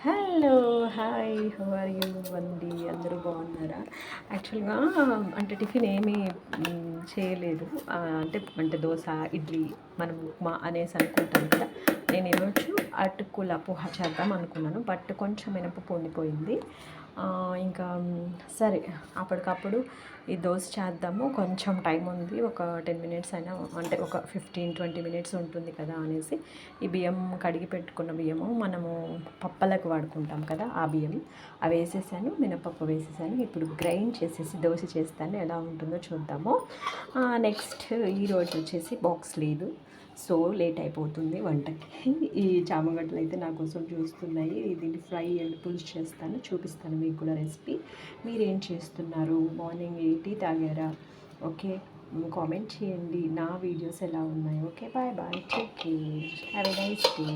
Hello! Hi! How are you అండి? అందరూ బాగున్నారా? యాక్చువల్‌గా అంటే టిఫిన్ ఏమీ చేయలేదు. అంటే దోస, ఇడ్లీ, మనం ఉప్మా అనేసి అనుకుంటాం కదా! నేను ఈరోజు అటుకుల పోహ చేద్దాం అనుకున్నాను. బట్ కొంచెం మినపప్పు ఉండిపోయింది. ఇంకా సరే అప్పటికప్పుడు ఈ దోస చేద్దాము. కొంచెం టైం ఉంది. ఒక 10 మినిట్స్ అయినా అంటే ఒక 15-20 మినిట్స్ ఉంటుంది కదా అనేసి ఈ బియ్యం కడిగి పెట్టుకున్న బియ్యము మనము పప్పలకు వాడుకుంటాం కదా ఆ బియ్యం అవి వేసేసాను, మినపప్పు వేసేసాను. ఇప్పుడు గ్రైండ్ చేసేసి దోశ చేస్తాను, ఎలా ఉంటుందో చూద్దాము. నెక్స్ట్ ఈరోజు వచ్చేసి బాక్స్ లేదు, సో లేట్ అయిపోతుంది వంటకి. ఈ చామగడ్డలు అయితే నా కోసం చూస్తున్నాయి. దీన్ని ఫ్రై అండ్ పులుసు చేస్తాను, చూపిస్తాను మీకు కూడా రెసిపీ. మీరేం చేస్తున్నారు? మార్నింగ్ టీ తాగారా? ఓకే, కామెంట్ చేయండి నా వీడియోస్ ఎలా ఉన్నాయి. Okay, bye bye, take care, have a nice day.